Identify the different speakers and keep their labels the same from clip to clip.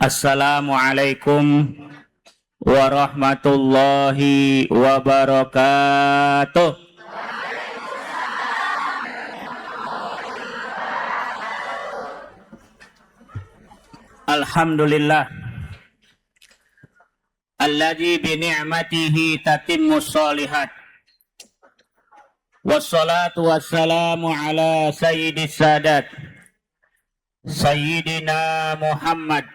Speaker 1: Assalamualaikum warahmatullahi wabarakatuh. Alhamdulillah alladzi bi ni'matihi tatimmus shalihat. Wassalatu wassalamu ala sayyidis sadat Sayyidina Muhammad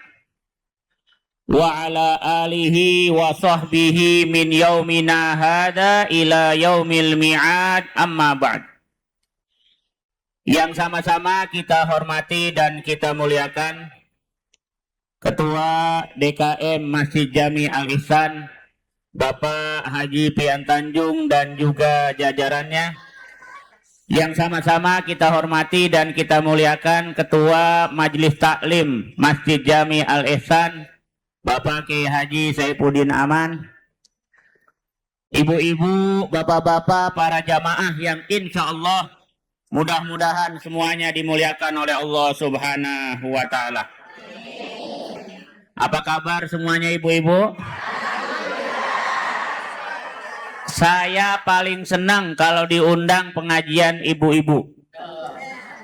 Speaker 1: wa ala alihi wa sahbihi min yaumina hadha ila yaumil mi'ad, amma ba'd. Yang sama-sama kita hormati dan kita muliakan Ketua DKM Masjid Jami Al-Ihsan Bapak Haji Pian Tanjung dan juga jajarannya. Yang sama-sama kita hormati dan kita muliakan Ketua Majelis Taklim Masjid Jami Al-Ihsan Bapak Kiai Haji Saifuddin Aman, ibu-ibu, bapak-bapak, para jamaah yang insya Allah mudah-mudahan semuanya dimuliakan oleh Allah Subhanahu wa Ta'ala. Apa kabar semuanya ibu-ibu? Saya paling senang kalau diundang pengajian ibu-ibu,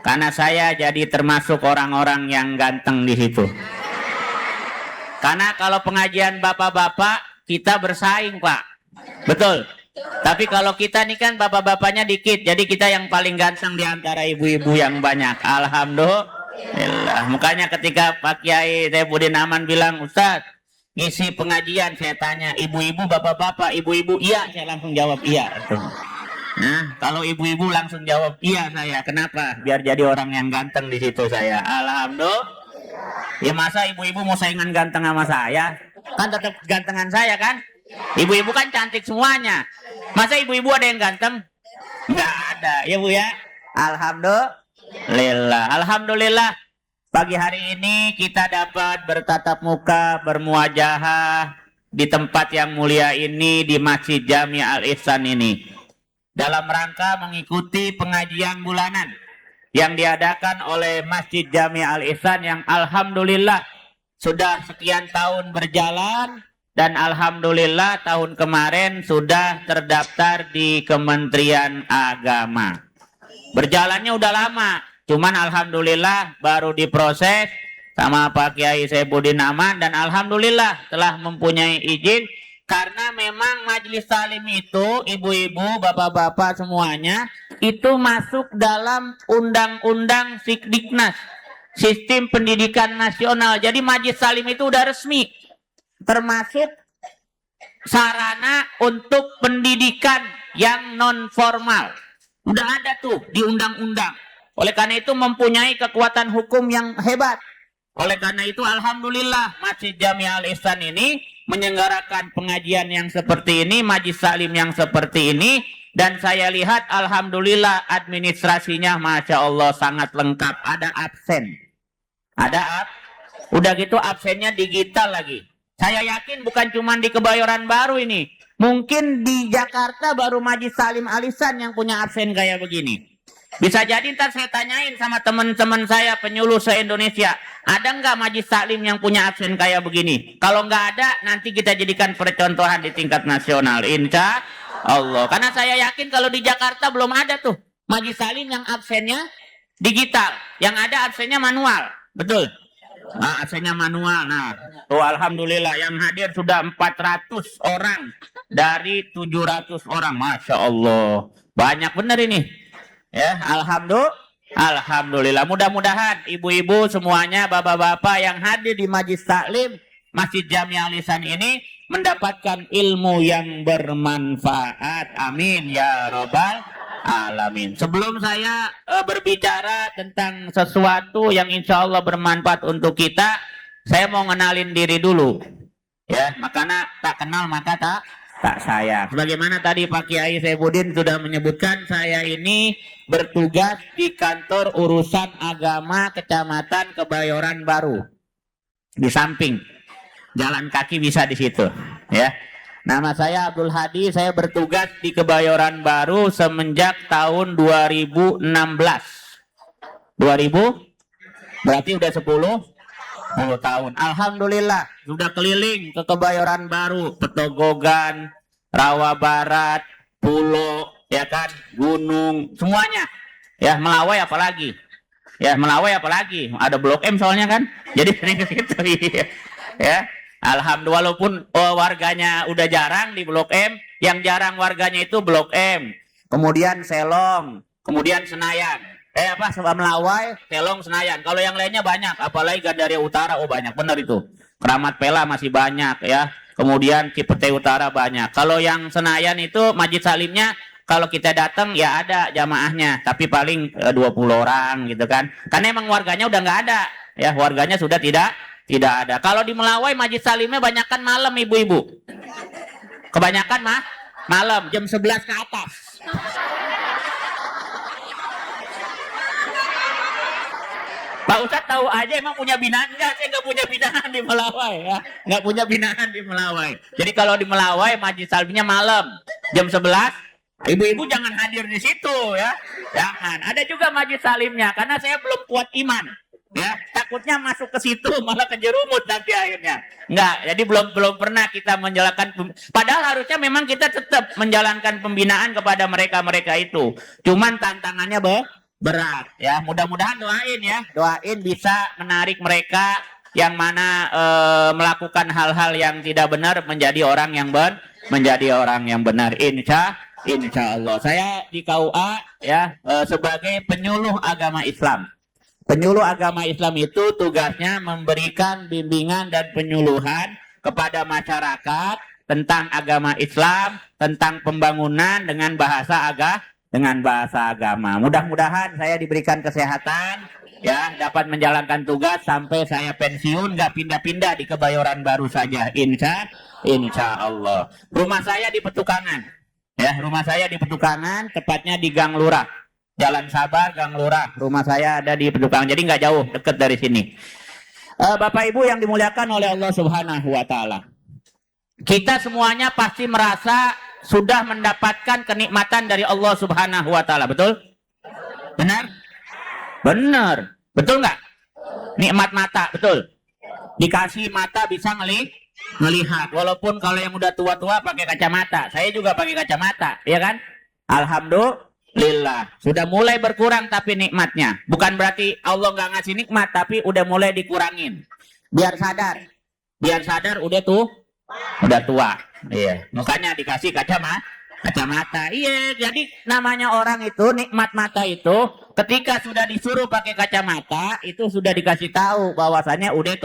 Speaker 1: karena saya jadi termasuk orang-orang yang ganteng di situ. Karena kalau pengajian bapak-bapak kita bersaing, Pak. Betul. Tapi kalau kita nih kan bapak-bapaknya dikit, jadi kita yang paling ganteng di antara ibu-ibu yang banyak. Alhamdulillah. Makanya ketika Pak Kiai Saifuddin Aman bilang, "Ustaz, ngisi pengajian," saya tanya, "Ibu-ibu, bapak-bapak, ibu-ibu?" "Iya," saya langsung jawab, "Iya." Nah, kalau ibu-ibu langsung jawab, "Iya," saya. Kenapa? Biar jadi orang yang ganteng di situ saya. Alhamdulillah. Ya masa ibu-ibu mau saingan ganteng sama saya? Kan tetap gantengan saya kan? Ibu-ibu kan cantik semuanya. Masa ibu-ibu ada yang ganteng? Nggak ada, ya Bu ya? Alhamdulillah. Alhamdulillah. Pagi hari ini kita dapat bertatap muka, bermuajahah di tempat yang mulia ini, di Masjid Jami Al-Ihsan ini, dalam rangka mengikuti pengajian bulanan yang diadakan oleh Masjid Jami Al-Ihsan yang alhamdulillah sudah sekian tahun berjalan, dan alhamdulillah tahun kemarin sudah terdaftar di Kementerian Agama. Berjalannya udah lama, cuman alhamdulillah baru diproses sama Pak Kiai Saifuddin Aman, dan alhamdulillah telah mempunyai izin. Karena memang majelis salim itu, ibu-ibu, bapak-bapak semuanya, itu masuk dalam undang-undang Sikdiknas, Sistem Pendidikan Nasional. Jadi majelis salim itu udah resmi, termasuk sarana untuk pendidikan yang non formal. Udah ada tuh di undang-undang. Oleh karena itu mempunyai kekuatan hukum yang hebat. Oleh karena itu alhamdulillah Masjid Jami Al-Ihsan ini menyelenggarakan pengajian yang seperti ini, majelis salim yang seperti ini, dan saya lihat alhamdulillah administrasinya masya Allah sangat lengkap. Ada absen, udah gitu absennya digital lagi. Saya yakin bukan cuma di Kebayoran Baru ini, mungkin di Jakarta baru majelis salim Al-Ihsan yang punya absen kayak begini. Bisa jadi ntar saya tanyain sama teman-teman saya penyuluh se-Indonesia, ada nggak majelis taklim yang punya absen kayak begini? Kalau nggak ada, nanti kita jadikan percontohan di tingkat nasional, insya Allah. Karena saya yakin kalau di Jakarta belum ada tuh majelis taklim yang absennya digital, yang ada absennya manual, betul? Nah, absennya manual. Nah, tuh alhamdulillah yang hadir sudah 400 orang dari 700 orang, masya Allah, banyak bener ini. Ya, alhamdulillah. Mudah-mudahan ibu-ibu semuanya, bapak-bapak yang hadir di majelis taklim Masjid Jami Al-Ihsan ini mendapatkan ilmu yang bermanfaat. Amin ya robbal alamin. Sebelum saya berbicara tentang sesuatu yang insya Allah bermanfaat untuk kita, saya mau ngenalin diri dulu. Ya, makanya tak kenal maka tak sayang. Sebagaimana tadi Pak Kiai Saifuddin sudah menyebutkan, saya ini bertugas di kantor urusan agama Kecamatan Kebayoran Baru. Di samping, jalan kaki bisa di situ. Ya, nama saya Abdul Hadi. Saya bertugas di Kebayoran Baru semenjak tahun 2016. 2000 berarti udah 10 10 tahun. Alhamdulillah sudah keliling ke Kebayoran Baru, Petogogan, Rawa Barat, Pulo, ya kan, Gunung, semuanya. Ya, Melawai apalagi. Ya, Melawai apalagi. Ada Blok M soalnya kan. Jadi sering ke situ. Ya. Alhamdulillah, walaupun warganya udah jarang di Blok M, yang jarang warganya itu Blok M. Kemudian Selong, kemudian Senayan. Melawai, Selong, Senayan. Kalau yang lainnya banyak, apalagi Gandaria Utara, banyak benar itu. Keramat Pela masih banyak ya. Kemudian Cipete Utara banyak. Kalau yang Senayan itu Masjid Salimnya, kalau kita datang ya ada jamaahnya, tapi paling 20 orang gitu kan. Karena emang warganya udah nggak ada, ya warganya sudah tidak ada. Kalau di Melawai Masjid Salimnya banyakkan malam ibu-ibu. Kebanyakan malam jam 11 ke atas. Pak Ustadz tahu aja emang punya binaan enggak? Saya nggak punya binaan di Melawai ya. Nggak punya binaan di Melawai. Jadi kalau di Melawai Masjid Salimnya malam jam 11. Ibu-ibu jangan hadir di situ ya. Jangan. Ada juga Masjid Salimnya karena saya belum kuat iman. Ya, takutnya masuk ke situ malah kejerumut nanti akhirnya. Enggak, jadi belum pernah kita menjalankan, padahal harusnya memang kita tetap menjalankan pembinaan kepada mereka itu. Cuman tantangannya berat ya. Mudah-mudahan doain bisa menarik mereka yang mana melakukan hal-hal yang tidak benar menjadi orang yang benar. Insya Allah. Saya di KUA ya sebagai penyuluh agama Islam. Penyuluh agama Islam itu tugasnya memberikan bimbingan dan penyuluhan kepada masyarakat tentang agama Islam, tentang pembangunan dengan bahasa agama. Mudah-mudahan saya diberikan kesehatan, ya dapat menjalankan tugas sampai saya pensiun, nggak pindah-pindah di Kebayoran Baru saja. Insya Allah. Rumah saya di Petukangan, ya rumah saya di Petukangan, tepatnya di Gang Lurah. Jalan Sabar, Gang Lurah. Rumah saya ada di Petukangan, jadi nggak jauh, dekat dari sini. Bapak Ibu yang dimuliakan oleh Allah Subhanahu Wa Taala, kita semuanya pasti merasa sudah mendapatkan kenikmatan dari Allah Subhanahu Wa Taala, betul? Benar? Benar. Betul nggak? Nikmat mata, betul. Dikasih mata bisa melihat, walaupun kalau yang udah tua-tua pakai kacamata. Saya juga pakai kacamata, ya kan? Alhamdulillah, sudah mulai berkurang tapi nikmatnya. Bukan berarti Allah nggak ngasih nikmat, tapi udah mulai dikurangin. Biar sadar udah tua. Iya, makanya dikasih kacamata. Iya, jadi namanya orang itu nikmat mata itu ketika sudah disuruh pakai kacamata itu sudah dikasih tahu bahwasannya udah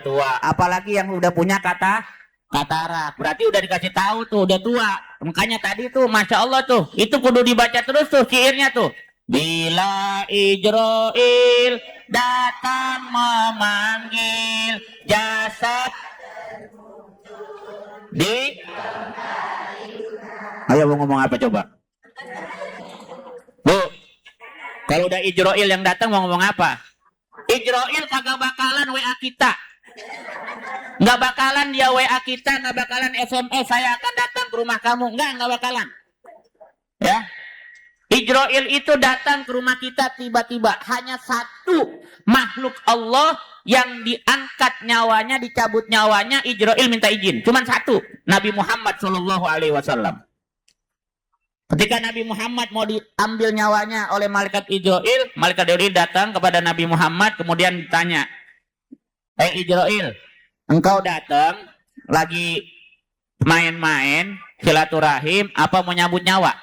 Speaker 1: tua. Apalagi yang udah punya katarak, berarti udah dikasih tahu tuh udah tua. Makanya tadi tuh Masya Allah tuh itu kudu dibaca terus tuh syairnya tuh. Bila Ijroil datang memanggil jasad ayo mau ngomong apa coba? Bu, kalau udah Ijroil yang datang mau ngomong apa? Ijroil kagak bakalan WA kita. Nggak bakalan dia WA kita, nggak bakalan SMS saya akan datang ke rumah kamu. Nggak bakalan. Ya. Ijroil itu datang ke rumah kita tiba-tiba. Hanya satu makhluk Allah yang diangkat nyawanya, dicabut nyawanya, Ijroil minta izin. Cuman satu, Nabi Muhammad SAW. Ketika Nabi Muhammad mau diambil nyawanya oleh malaikat Ijroil, malaikat Ijroil datang kepada Nabi Muhammad kemudian ditanya, Ijroil, engkau datang lagi main-main silaturahim apa mau nyambut nyawa?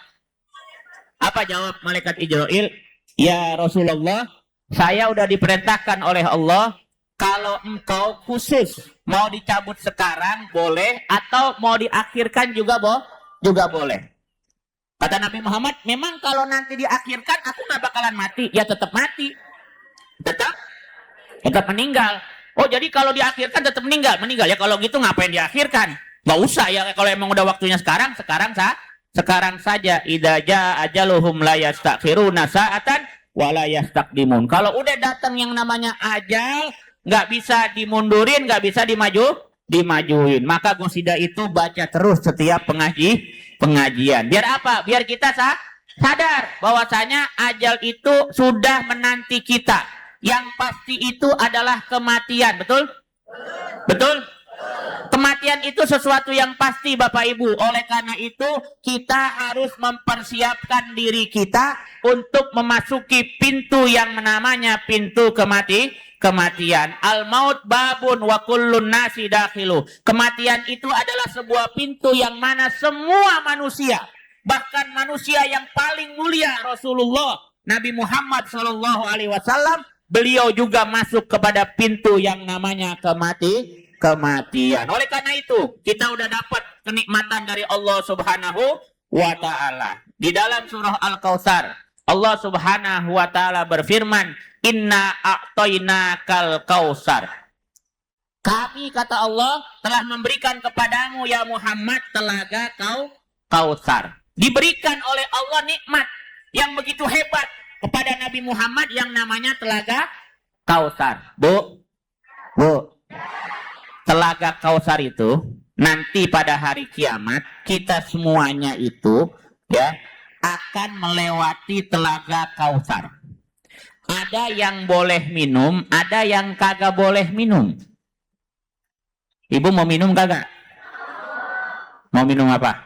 Speaker 1: Apa jawab malaikat Ijroil? Ya Rasulullah, saya udah diperintahkan oleh Allah kalau engkau khusus mau dicabut sekarang boleh atau mau diakhirkan juga boleh. Kata Nabi Muhammad, memang kalau nanti diakhirkan aku nggak bakalan mati, ya tetap mati, tetap meninggal. Oh jadi kalau diakhirkan tetap meninggal ya. Kalau gitu ngapain diakhirkan? Nggak usah ya, kalau emang udah waktunya sekarang saja. Idza jaa ajaluhum la yastakhiruna sa'atan wa la yastaqdimun. Kalau udah datang yang namanya ajal, nggak bisa dimundurin, nggak bisa dimajuin. Maka qasidah itu baca terus setiap pengajian. Biar apa? Biar kita sadar bahwasanya ajal itu sudah menanti kita. Yang pasti itu adalah kematian, betul? Betul? Kematian itu sesuatu yang pasti Bapak Ibu. Oleh karena itu kita harus mempersiapkan diri kita untuk memasuki pintu yang namanya pintu kematian. Al-maut babun wa kullun nasi dakhilu. Kematian itu adalah sebuah pintu yang mana semua manusia, bahkan manusia yang paling mulia Rasulullah Nabi Muhammad SAW, beliau juga masuk kepada pintu yang namanya kematian. Oleh karena itu, kita udah dapat kenikmatan dari Allah Subhanahu wa Ta'ala. Di dalam surah Al-Kautsar, Allah Subhanahu wa Ta'ala berfirman, "Inna a'tainakal kautsar." Kami, kata Allah, telah memberikan kepadamu ya Muhammad telaga Kautsar. Diberikan oleh Allah nikmat yang begitu hebat kepada Nabi Muhammad yang namanya telaga Kautsar. Bu, telaga Kautsar itu nanti pada hari kiamat kita semuanya itu ya akan melewati telaga Kautsar. Ada yang boleh minum, ada yang kagak boleh minum. Ibu mau minum kagak? Mau minum apa?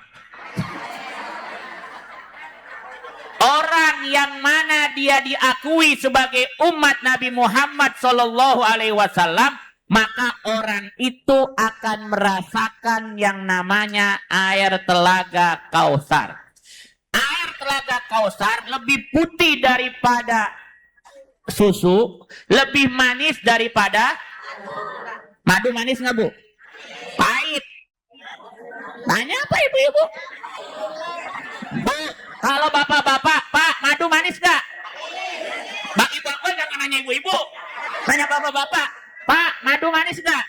Speaker 1: Orang yang mana dia diakui sebagai umat Nabi Muhammad SAW, maka orang itu akan merasakan yang namanya air telaga Kautsar. Air telaga Kautsar lebih putih daripada susu, lebih manis daripada madu. Manis nggak, Bu? Pahit. Tanya apa ibu-ibu? Bu, kalau bapak-bapak, Pak, madu manis nggak? Bagi bapak jangan nanya ibu-ibu. Tanya bapak-bapak, Pak, madu manis nggak?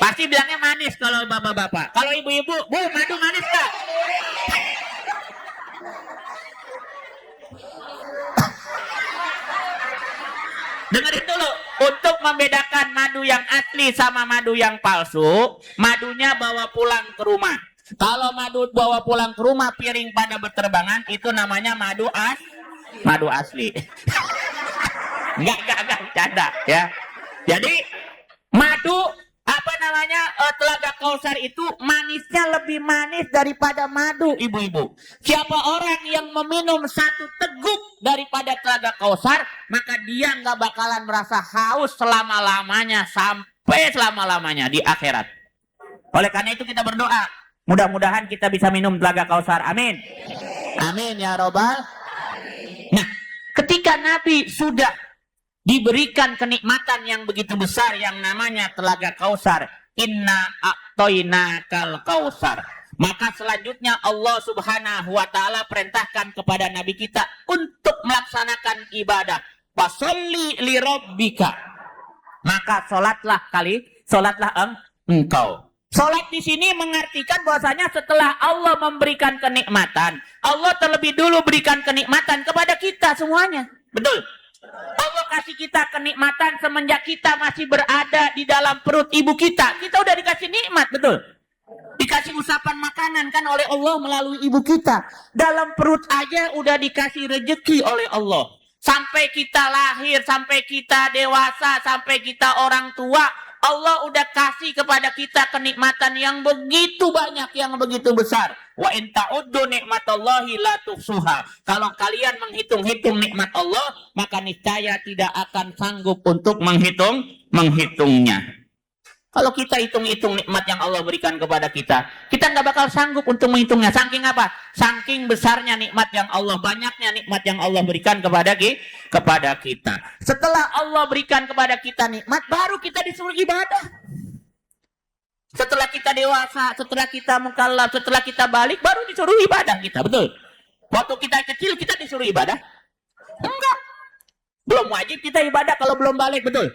Speaker 1: Pasti bilangnya manis kalau bapak-bapak. Kalau ibu-ibu, Bu, madu manis nggak? Dengerin dulu, untuk membedakan madu yang asli sama madu yang palsu, madunya bawa pulang ke rumah. Kalau madu bawa pulang ke rumah piring pada berterbangan, itu namanya madu asli. Enggak, bercanda ya. Jadi madu telaga Kautsar itu manisnya lebih manis daripada madu, ibu-ibu. Siapa orang yang meminum satu teguk daripada telaga Kautsar, maka dia nggak bakalan merasa haus selama-lamanya sampai selama-lamanya di akhirat. Oleh karena itu kita berdoa, mudah-mudahan kita bisa minum telaga Kautsar. Amin. Amin ya robbal. Nah, ketika Nabi sudah diberikan kenikmatan yang begitu besar yang namanya telaga Kautsar, inna a'tainakal kautsar, maka selanjutnya Allah Subhanahu wa Ta'ala perintahkan kepada Nabi kita untuk melaksanakan ibadah. Fasholli li rabbika, maka solatlah engkau. Solat di sini mengartikan bahwasanya setelah Allah memberikan kenikmatan, Allah terlebih dulu berikan kenikmatan kepada kita semuanya. Betul? Allah kasih kita kenikmatan semenjak kita masih berada di dalam perut ibu kita. Kita udah dikasih nikmat, betul? Dikasih usapan makanan kan oleh Allah melalui ibu kita. Dalam perut aja udah dikasih rezeki oleh Allah. Sampai kita lahir, sampai kita dewasa, sampai kita orang tua, Allah udah kasih kepada kita kenikmatan yang begitu banyak, yang begitu besar. Wa in ta'uddu nikmatallahi la tuhsuha. Kalau kalian menghitung-hitung nikmat Allah, maka niscaya tidak akan sanggup untuk menghitungnya. Kalau kita hitung-hitung nikmat yang Allah berikan kepada kita nggak bakal sanggup untuk menghitungnya. Saking apa? Saking besarnya nikmat yang Allah, banyaknya nikmat yang Allah berikan kepada kita. Setelah Allah berikan kepada kita nikmat, baru kita disuruh ibadah. Setelah kita dewasa, setelah kita mukallaf, setelah kita balik, baru disuruh ibadah kita, betul? Waktu kita kecil, kita disuruh ibadah? Enggak. Belum wajib kita ibadah kalau belum balik, betul?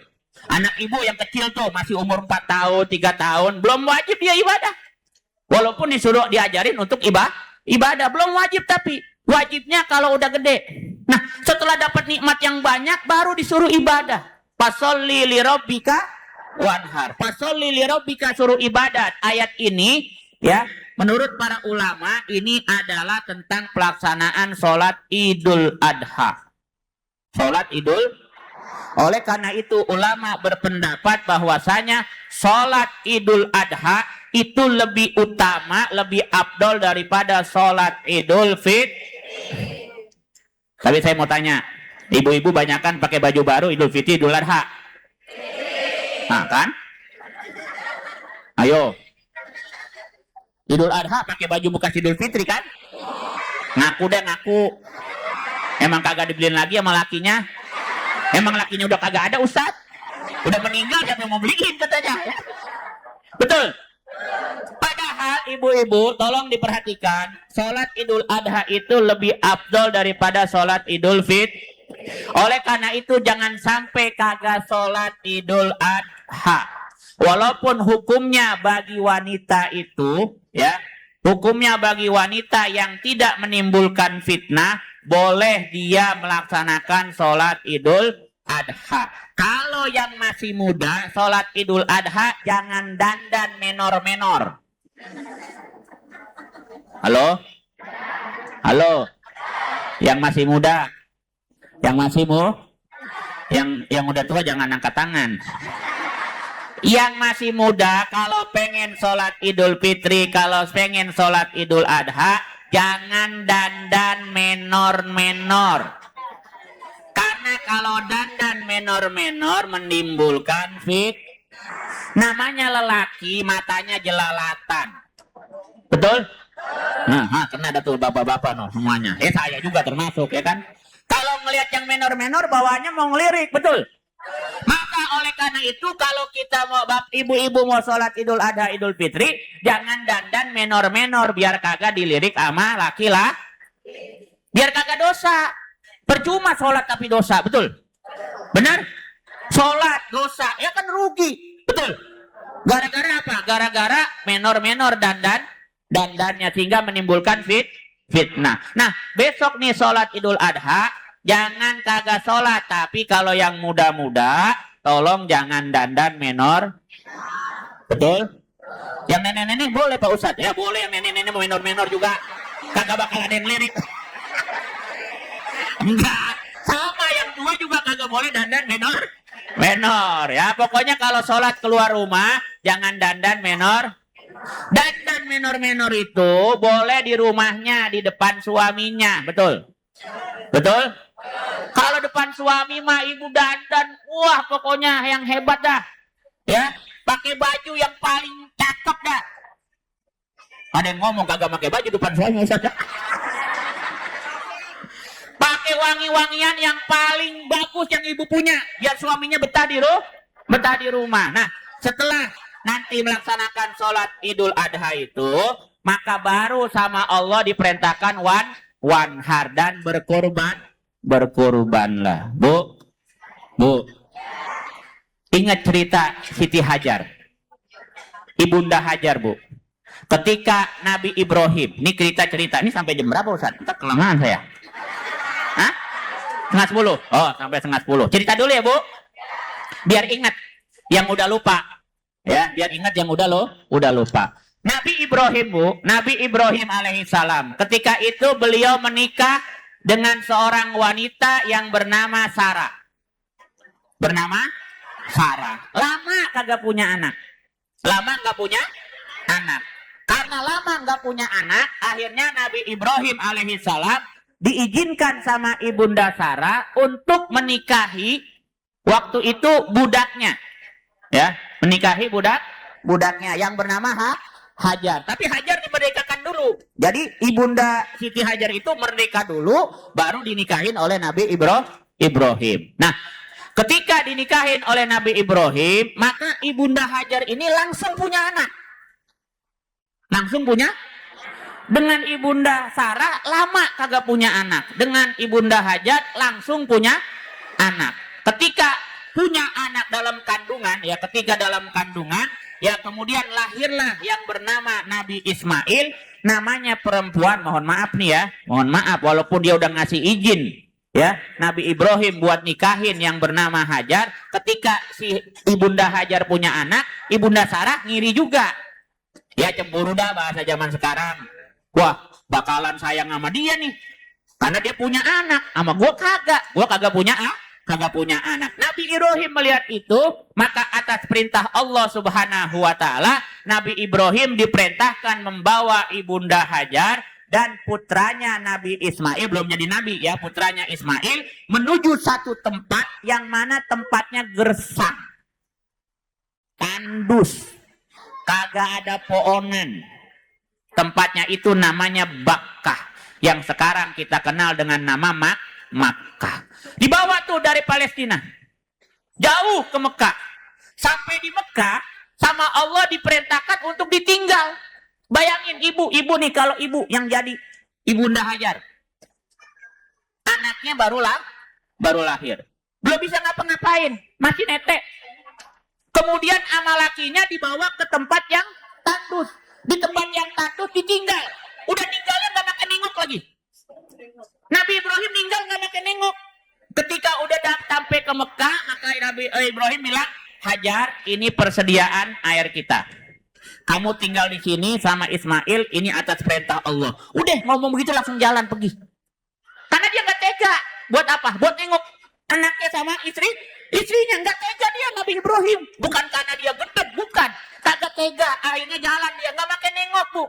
Speaker 1: Anak ibu yang kecil tuh masih umur 4 tahun, 3 tahun, belum wajib dia ibadah. Walaupun disuruh diajarin untuk ibadah, belum wajib, tapi wajibnya kalau udah gede. Nah, setelah dapat nikmat yang banyak, baru disuruh ibadah. Fasholli li rabbika wanhar. Fasholli li rabbika, suruh ibadat. Ayat ini ya, menurut para ulama ini adalah tentang pelaksanaan sholat Idul Adha. Sholat Idul Oleh karena itu ulama berpendapat bahwasanya sholat Idul Adha itu lebih utama, lebih afdol daripada sholat Idul Fitri. Tapi saya mau tanya, ibu-ibu banyakan pakai baju baru Idul Fitri, Idul Adha. Nah kan? Ayo. Idul Adha pakai baju bekas Idul Fitri kan? Ngaku deh, ngaku. Emang kagak dibeliin lagi sama lakinya? Emang lakinya udah kagak ada, Ustaz? Udah meninggal, siapa yang mau beliin katanya? Betul. Padahal ibu-ibu tolong diperhatikan, sholat Idul Adha itu lebih afdol daripada sholat Idul Fitri. Oleh karena itu jangan sampai kagak sholat Idul Adha. Walaupun hukumnya bagi wanita itu, ya, hukumnya bagi wanita yang tidak menimbulkan fitnah, boleh dia melaksanakan sholat Idul Adha. Kalau yang masih muda, sholat Idul Adha jangan dandan menor-menor. Halo? Halo? Yang masih muda? Yang masih yang udah tua jangan angkat tangan. Yang masih muda kalau pengen sholat Idul Fitri, kalau pengen sholat Idul Adha, jangan dandan menor-menor. Karena kalau dandan menor-menor menimbulkan namanya lelaki matanya jelalatan. Betul? Nah, kena ada tuh bapak-bapak no, semuanya. Saya juga termasuk ya kan. Kalau ngelihat yang menor-menor bawaannya mau ngelirik, betul? Maka oleh karena itu kalau kita mau ibu-ibu mau sholat Idul Adha Idul Fitri, jangan dandan menor-menor biar kagak dilirik sama laki-laki. Biar kagak dosa. Percuma sholat tapi dosa, betul? Benar? Sholat dosa, ya kan rugi, betul? Gara-gara apa? Gara-gara menor-menor dandannya sehingga menimbulkan fitnah. Nah, besok nih sholat Idul Adha, jangan kagak sholat. Tapi kalau yang muda-muda, tolong jangan dandan menor. Betul? Yang nenek-nenek boleh Pak Ustadz? Ya boleh, yang nenek-nenek mau menor-menor juga. Kagak bakal ada yang lirik. Enggak. Sama yang tua juga kagak boleh dandan menor. Ya pokoknya kalau sholat keluar rumah, jangan dandan menor. Dandan menor-menor itu boleh di rumahnya, di depan suaminya. Betul? Betul? Kalau depan suami mah ibu dandan, wah pokoknya yang hebat dah. Ya, pakai baju yang paling cakep dah. Ada yang ngomong kagak pakai baju depan suami Ustaz. Pakai wangi-wangian yang paling bagus yang ibu punya, biar suaminya betah di rumah. Nah, setelah nanti melaksanakan sholat Idul Adha itu, maka baru sama Allah diperintahkan wanhar dan berkorbanlah. Bu, ingat cerita Siti Hajar, Ibunda Hajar, Bu. Ketika Nabi Ibrahim, ini cerita ini sampai jam berapa Ustaz? Kita kelengahan saya. Hah? 9:30. Oh, sampai 9:30. Cerita dulu ya, Bu. Biar ingat yang udah lupa. Ya, biar ingat yang udah lupa. Nabi Ibrahim, Bu, Nabi Ibrahim alaihissalam. Ketika itu beliau menikah dengan seorang wanita yang bernama Sarah. Bernama Sarah. Lama kagak punya anak. Karena lama nggak punya anak, akhirnya Nabi Ibrahim alaihissalam diizinkan sama Ibunda Sarah untuk menikahi waktu itu budaknya. Ya, menikahi budaknya yang bernama Hajar. Tapi Hajar dimerdekakan dulu. Jadi Ibunda Siti Hajar itu merdeka dulu, baru dinikahin oleh Nabi Ibrahim. Nah, ketika dinikahin oleh Nabi Ibrahim, maka Ibunda Hajar ini langsung punya anak. Dengan Ibunda Sarah lama kagak punya anak. Dengan Ibunda Hajar langsung punya anak. Ketika punya anak dalam kandungan, ya kemudian lahirlah yang bernama Nabi Ismail. Namanya perempuan, mohon maaf nih ya. Mohon maaf walaupun dia udah ngasih izin ya Nabi Ibrahim buat nikahin yang bernama Hajar. Ketika si Ibunda Hajar punya anak, Ibunda Sarah ngiri juga. Ya cemburu dah bahasa zaman sekarang. Wah, bakalan sayang sama dia nih. Karena dia punya anak, sama gua kagak punya kagak punya anak. Nabi Ibrahim melihat itu, maka atas perintah Allah Subhanahu wa taala, Nabi Ibrahim diperintahkan membawa ibunda Hajar dan putranya Nabi Ismail, belum jadi nabi ya, putranya Ismail menuju satu tempat yang mana tempatnya gersang, tandus, kagak ada pohonan. Tempatnya itu namanya Bakkah, yang sekarang kita kenal dengan nama Makkah. Dibawa tuh dari Palestina jauh ke Mekah. Sampai di Mekah sama Allah diperintahkan untuk ditinggal. Bayangin ibu nih, kalau ibu yang jadi ibunda Hajar, anaknya baru lahir, belum bisa ngapa-ngapain, masih netek. Kemudian ama lakinya dibawa ke tempat yang tandus. Di tempat yang tandus ditinggal. Udah tinggalnya gak makan nengok lagi. Nabi Ibrahim tinggal gak makan nengok. Ketika udah sampai ke Mekah, maka Nabi Ibrahim bilang, Hajar, ini persediaan air kita. Kamu tinggal di sini sama Ismail, ini atas perintah Allah. Udah ngomong begitu langsung jalan pergi. Karena dia gak tega. Buat apa? Buat nengok anaknya sama istrinya. Gak tega dia Nabi Ibrahim. Bukan karena dia gendut, bukan. Kagak tega. Akhirnya jalan dia, gak makan nengok, Bu.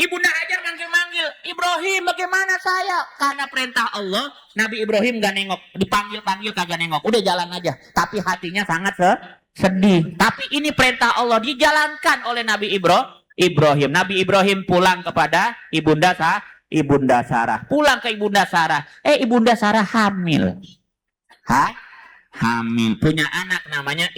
Speaker 1: Ibunda Hajar manggil-manggil, Ibrahim bagaimana saya? Karena perintah Allah, Nabi Ibrahim gak nengok. Dipanggil-panggil kagak nengok. Udah jalan aja. Tapi hatinya sangat sedih. Tapi ini perintah Allah dijalankan oleh Nabi Ibrahim. Nabi Ibrahim pulang kepada Ibunda Sarah. Pulang ke Ibunda Sarah. Ibunda Sarah hamil. Hamil. Punya anak namanya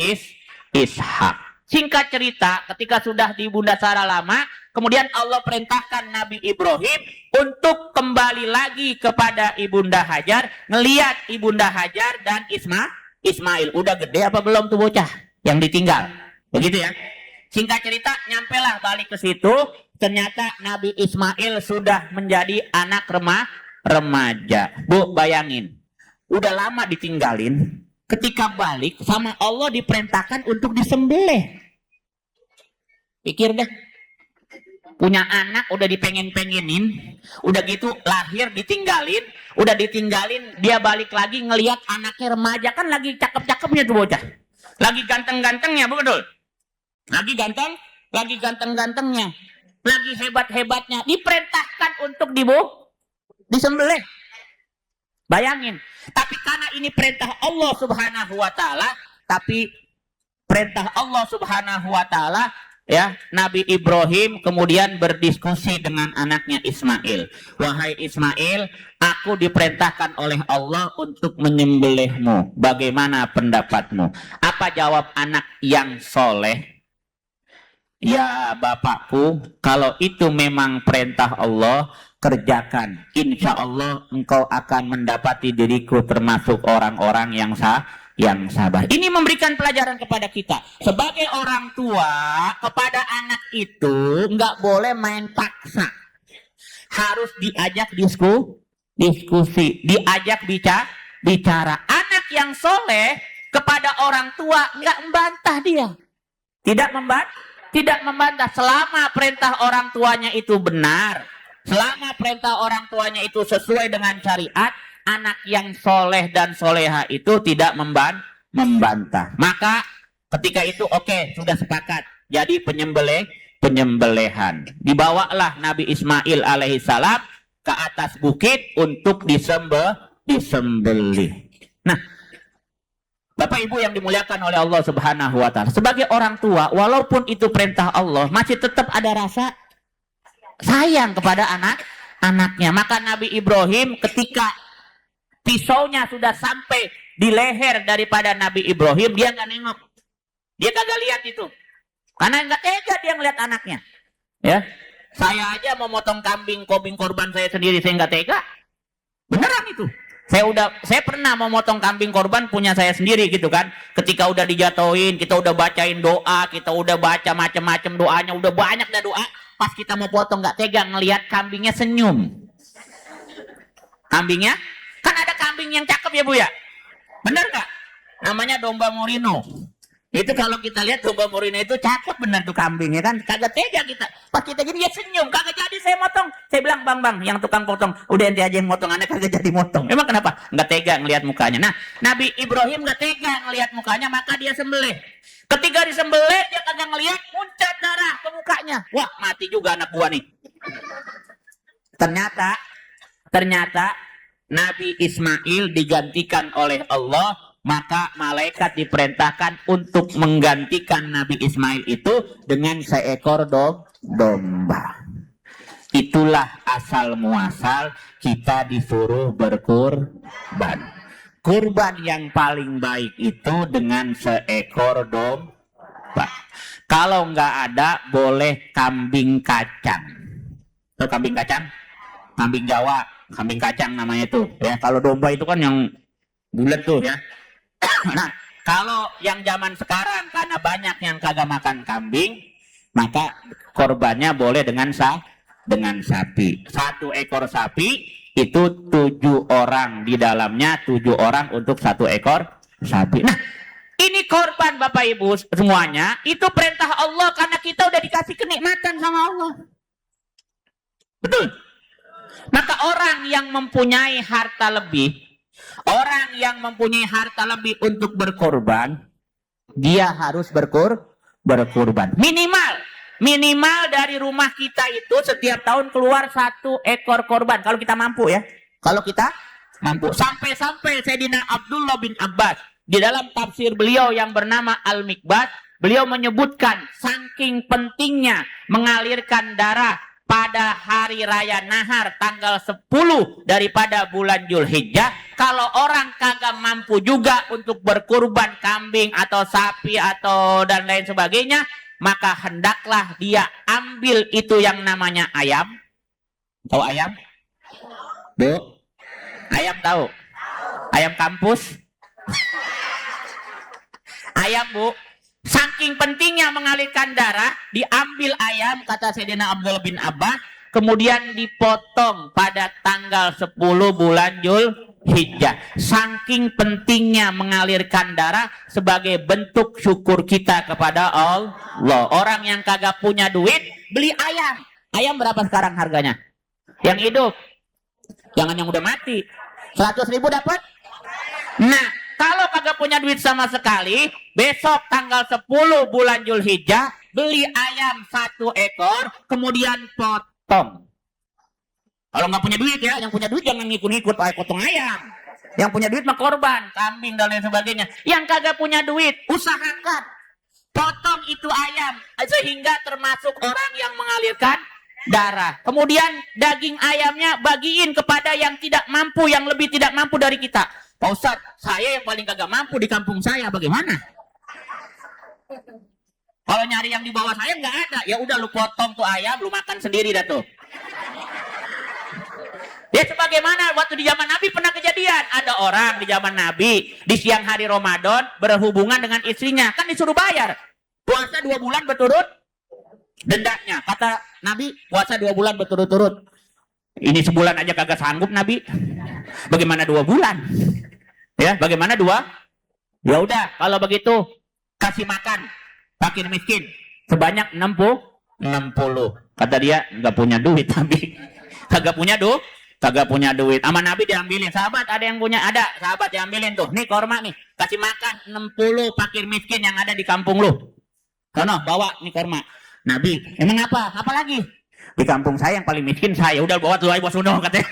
Speaker 1: Ishak. Singkat cerita, ketika sudah di Ibunda Sarah lama, kemudian Allah perintahkan Nabi Ibrahim untuk kembali lagi kepada Ibunda Hajar, ngelihat Ibunda Hajar dan Ismail. Udah gede apa belum tuh bocah yang ditinggal? Begitu ya. Singkat cerita, nyampelah balik ke situ, ternyata Nabi Ismail sudah menjadi anak remaja. Bu, bayangin. Udah lama ditinggalin, ketika balik sama Allah diperintahkan untuk disembelih. Pikir deh, punya anak udah dipengen-pengenin, udah gitu lahir ditinggalin, dia balik lagi ngelihat anaknya remaja, kan lagi cakep-cakepnya tuh bocah, lagi ganteng-gantengnya, betul? Lagi ganteng-gantengnya, lagi hebat-hebatnya, diperintahkan untuk disembelih. Bayangin, tapi karena ini perintah Allah Subhanahu wa taala, ya, Nabi Ibrahim kemudian berdiskusi dengan anaknya Ismail. Wahai Ismail, aku diperintahkan oleh Allah untuk menyembelihmu. Bagaimana pendapatmu? Apa jawab anak yang soleh? Ya bapakku, kalau itu memang perintah Allah, kerjakan. Insya Allah engkau akan mendapati diriku termasuk orang-orang yang sabar. Ini memberikan pelajaran kepada kita. Sebagai orang tua, kepada anak itu nggak boleh main paksa. Harus diajak diskusi, diajak bicara. Anak yang soleh kepada orang tua nggak membantah dia. Tidak membantah selama perintah orang tuanya itu benar. Selama perintah orang tuanya itu sesuai dengan syariat, anak yang soleh dan soleha itu tidak membantah. Maka ketika itu oke, sudah sepakat. Jadi penyembelihan. Dibawalah Nabi Ismail alaihissalam ke atas bukit untuk disembelih. Nah, Bapak Ibu yang dimuliakan oleh Allah Subhanahu wa taala, sebagai orang tua, walaupun itu perintah Allah, masih tetap ada rasa sayang kepada anaknya. Maka Nabi Ibrahim ketika pisaunya sudah sampai di leher daripada Nabi Ibrahim, dia nggak nengok, dia kagak lihat itu, karena nggak tega dia ngeliat anaknya. Ya, saya aja mau motong kambing korban saya sendiri, saya nggak tega. Beneran itu. Saya pernah mau motong kambing korban punya saya sendiri gitu kan. Ketika udah dijatuhin, kita udah bacain doa, kita udah baca macam-macam doanya, udah banyak dah doa. Pas kita mau potong nggak tega ngelihat kambingnya senyum. Kambingnya kan ada kambing yang cakep ya Bu ya, bener nggak? Namanya domba merino. Itu kalau kita lihat domba murina itu cakep bener tuh kambing ya kan. Kagak tega kita. Pas kita gini dia senyum, kagak jadi saya motong. Saya bilang, "Bang, yang tukang potong, udah ente aja yang motong, aneh kagak jadi motong." Emang kenapa? Enggak tega ngelihat mukanya. Nah, Nabi Ibrahim enggak tega ngelihat mukanya, maka dia sembelih. Ketika disembelih dia kagak ngelihat, muncrat darah ke mukanya. Wah, mati juga anak gua nih. Ternyata Nabi Ismail digantikan oleh Allah, maka malaikat diperintahkan untuk menggantikan Nabi Ismail itu dengan seekor domba. Itulah asal muasal kita disuruh berkurban. Kurban yang paling baik itu dengan seekor domba. Kalau nggak ada, boleh kambing kacang. Tahu kambing kacang? Kambing Jawa, kambing kacang namanya itu. Ya, kalau domba itu kan yang bulat tuh ya. Nah, kalau yang zaman sekarang karena banyak yang kagak makan kambing, maka korbannya boleh dengan sapi. 1 ekor sapi itu 7 orang di dalamnya, 7 orang untuk 1 ekor sapi. Nah, ini korban Bapak Ibu semuanya, itu perintah Allah karena kita udah dikasih kenikmatan sama Allah. Betul. Maka orang yang mempunyai harta lebih, orang yang mempunyai harta lebih untuk berkorban, dia harus berkorban. Minimal dari rumah kita itu setiap tahun keluar 1 ekor korban. Kalau kita mampu ya. Kalau kita mampu. Sampai Sayyidina Abdullah bin Abbas di dalam tafsir beliau yang bernama Al-Mikbat, beliau menyebutkan saking pentingnya mengalirkan darah pada hari raya Nahar tanggal 10 daripada bulan Zulhijjah. Kalau orang kagak mampu juga untuk berkurban kambing atau sapi atau dan lain sebagainya, maka hendaklah dia ambil itu yang namanya ayam. Tahu ayam? Bu? Ayam tahu? Ayam kampus? Ayam, Bu. Saking pentingnya mengalirkan darah, diambil ayam, kata Sayyidina Abdullah bin Abbas, kemudian dipotong pada tanggal 10 bulan Zulhijjah. Saking pentingnya mengalirkan darah sebagai bentuk syukur kita kepada Allah. Orang yang kagak punya duit, beli ayam. Ayam berapa sekarang harganya? Yang hidup. Jangan yang udah mati. 100.000 dapat? Nah, kalau kagak punya duit sama sekali, besok tanggal 10 bulan Zulhijjah, beli ayam 1 ekor, kemudian potong. Kalau nggak punya duit ya, yang punya duit jangan ngikut-ngikut potong ayam. Yang punya duit mah korban, kambing dan lain sebagainya. Yang kagak punya duit, usahakan potong itu ayam sehingga termasuk orang yang mengalirkan darah. Kemudian daging ayamnya bagiin kepada yang tidak mampu, yang lebih tidak mampu dari kita. Pak Ustadz, saya yang paling kagak mampu di kampung saya, bagaimana? Kalau nyari yang di bawah saya nggak ada, ya udah lu potong tuh ayam, lu makan sendiri dah tuh. Ya sebagaimana waktu di zaman Nabi pernah kejadian, ada orang di zaman Nabi di siang hari Ramadan berhubungan dengan istrinya, kan disuruh bayar. Puasa 2 bulan berturut dendanya. Kata Nabi, puasa 2 bulan berturut-turut. Ini sebulan aja kagak sanggup Nabi. Bagaimana 2 bulan? Ya, bagaimana 2? Ya udah, kalau begitu kasih makan fakir miskin sebanyak 60. Kata dia nggak punya duit Nabi. Kagak punya duit. Sama Nabi diambilin. Sahabat ada yang punya, ada. Sahabat diambilin tuh. Nih korma nih, kasih makan 60 fakir miskin yang ada di kampung lu. Sono, bawa nih korma. Nabi, emang apa? Apa lagi? Di kampung saya yang paling miskin saya. Udah bawa tuh ayo Bosuno katanya.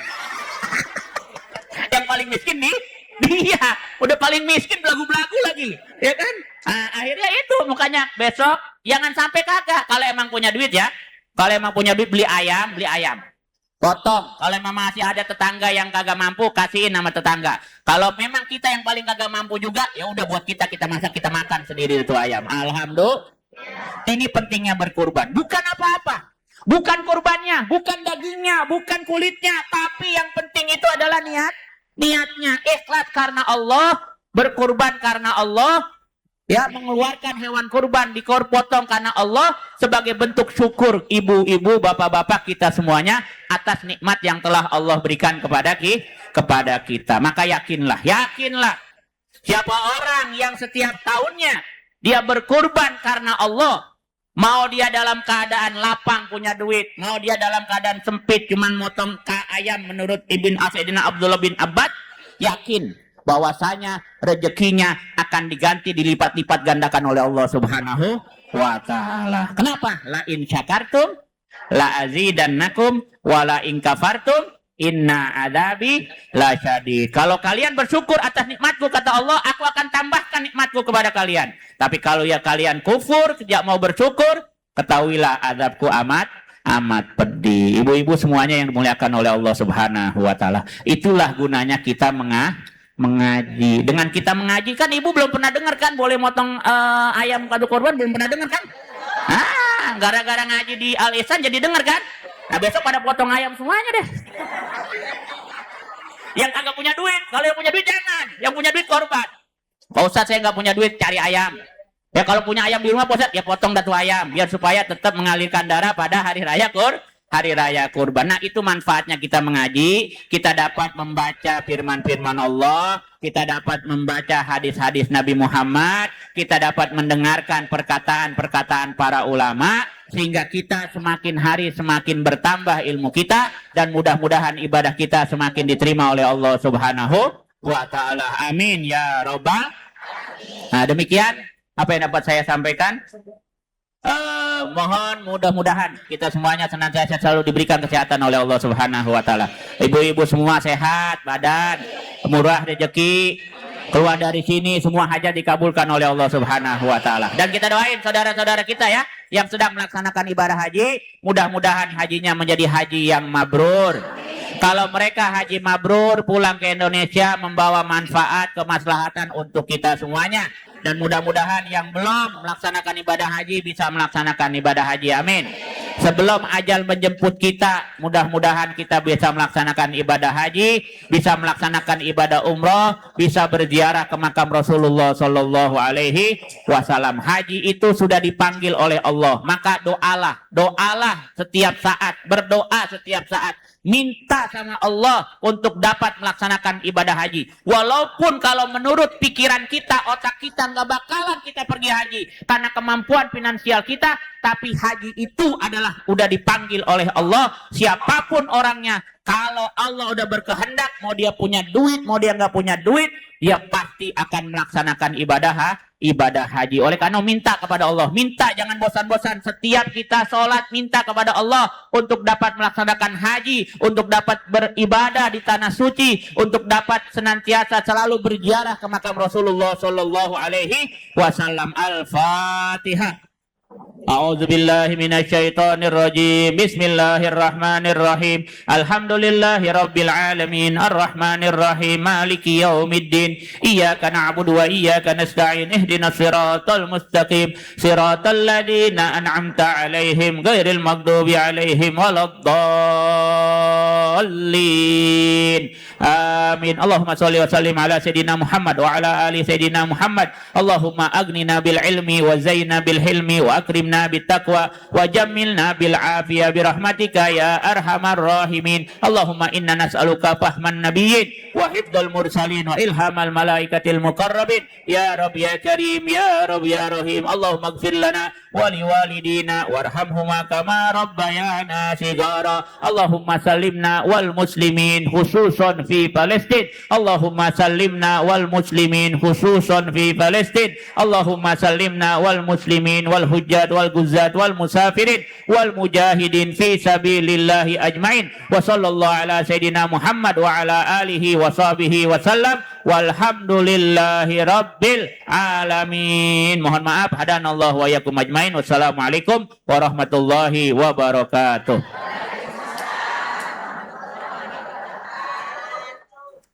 Speaker 1: Yang paling miskin nih dia udah paling miskin, belagu-belagu lagi, ya kan? Nah, akhirnya itu mukanya besok jangan sampai kagak. Kalau emang punya duit ya, kalau emang punya duit beli ayam, potong. Kalau emang masih ada tetangga yang kagak mampu, kasihin sama tetangga. Kalau memang kita yang paling kagak mampu juga, ya udah buat kita masak, kita makan sendiri itu ayam. Alhamdulillah. Ini pentingnya berkurban, bukan apa-apa. Bukan kurbannya, bukan dagingnya, bukan kulitnya, tapi yang penting itu adalah niatnya, ikhlas karena Allah, berkurban karena Allah, ya mengeluarkan hewan kurban potong karena Allah sebagai bentuk syukur ibu-ibu, bapak-bapak kita semuanya atas nikmat yang telah Allah berikan kepada kita. Maka yakinlah, siapa orang yang setiap tahunnya Dia berkurban karena Allah. Mau dia dalam keadaan lapang punya duit, mau dia dalam keadaan sempit cuman motong ayam menurut Ibn Sayyidina Abdullah bin Abbas, yakin bahwasanya rezekinya akan diganti dilipat-lipat gandakan oleh Allah Subhanahu wa taala. Kenapa? La in syakartum la azidannakum wa la in kafartum inna adabi la syadid. Kalau kalian bersyukur atas nikmatku, kata Allah, aku akan tambahkan nikmatku kepada kalian. Tapi kalau ya kalian kufur, tidak mau bersyukur, ketahuilah azabku amat pedih. Ibu-ibu semuanya yang dimuliakan oleh Allah Subhanahu wa taala. Itulah gunanya kita mengaji. Dengan kita mengaji kan ibu belum pernah dengar kan boleh motong ayam kado korban, belum pernah dengar kan? Gara-gara ngaji di Al Ihsan jadi dengar kan? Nah besok pada potong ayam semuanya deh. Yang kagak punya duit, kalau yang punya duit jangan. Yang punya duit korban. Pak Ustadz saya nggak punya duit, cari ayam. Ya kalau punya ayam di rumah Pak Ustadz, ya potong datu ayam. Biar supaya tetap mengalirkan darah pada hari raya kurban. Nah itu manfaatnya kita mengaji. Kita dapat membaca firman-firman Allah. Kita dapat membaca hadis-hadis Nabi Muhammad. Kita dapat mendengarkan perkataan-perkataan para ulama. Sehingga kita semakin hari semakin bertambah ilmu kita. Dan mudah-mudahan ibadah kita semakin diterima oleh Allah Subhanahu wa ta'ala. Amin ya robbal. Nah demikian apa yang dapat saya sampaikan. Mohon mudah-mudahan kita semuanya senantiasa selalu diberikan kesehatan oleh Allah Subhanahu wa taala. Ibu-ibu semua sehat badan, murah rezeki, keluar dari sini semua hajat dikabulkan oleh Allah Subhanahu wa taala. Dan kita doain saudara-saudara kita ya yang sedang melaksanakan ibadah haji, mudah-mudahan hajinya menjadi haji yang mabrur. Kalau mereka haji mabrur pulang ke Indonesia membawa manfaat kemaslahatan untuk kita semuanya. Dan mudah-mudahan yang belum melaksanakan ibadah haji bisa melaksanakan ibadah haji. Amin. Sebelum ajal menjemput kita, mudah-mudahan kita bisa melaksanakan ibadah haji, bisa melaksanakan ibadah umroh, bisa berziarah ke makam Rasulullah Sallallahu Alaihi Wasallam. Haji itu sudah dipanggil oleh Allah, maka doalah setiap saat, berdoa setiap saat. Minta sama Allah untuk dapat melaksanakan ibadah haji. Walaupun kalau menurut pikiran kita, otak kita nggak bakalan kita pergi haji karena kemampuan finansial kita, tapi haji itu adalah udah dipanggil oleh Allah. Siapapun orangnya, kalau Allah udah berkehendak, mau dia punya duit, mau dia nggak punya duit, dia pasti akan melaksanakan ibadah haji. Oleh karena minta kepada Allah, minta jangan bosan-bosan. Setiap kita sholat minta kepada Allah untuk dapat melaksanakan haji, untuk dapat beribadah di tanah suci, untuk dapat senantiasa selalu berziarah ke makam Rasulullah Sallallahu Alaihi Wasallam. Al-Fatihah. A'udzu billahi minasyaitonir rajim. Bismillahirrahmanirrahim. Alhamdulillahirabbil alamin arrahmanir rahim maliki yaumiddin. Iyyaka na'budu wa iyyaka nasta'in. Ihdinas siratal mustaqim. Siratal ladzina an'amta 'alaihim ghairil maghdubi 'alaihim waladdallin. Amin. Allahumma shalli wa sallim ala sayidina Muhammad wa ala ali sayidina Muhammad. Allahumma aghnina bil ilmi wa zaina bil hilmi wa akrimna bit taqwa wa jammilna bil afiyah bi rahmatika ya arhamar rahimin. Allahumma inna nas'aluka fahman nabiyyin wa hifdzal mursalin wa ilhamal malaikatil muqarrabin ya Rabb ya Karim ya Rabb ya Rahim. Allahumma ighfir lana wa liwalidina warhamhuma kama rabbayana shighara. Allahumma sallimna wal muslimin khususan fi Palestin. Allahumma sallimna wal muslimin khususan fi Palestin. Allahumma sallimna wal muslimin wal hujjat wal guzzat wal musafirin wal mujahidin fi sabilillahi ajmain. Wa sallallahu ala sayidina Muhammad wa ala alihi wa sahbihi wa sallam. Walhamdulillahi rabbil alamin. Mohon maaf, hadanallahu wa yakum ajmain. Wassalamualaikum warahmatullahi wabarakatuh.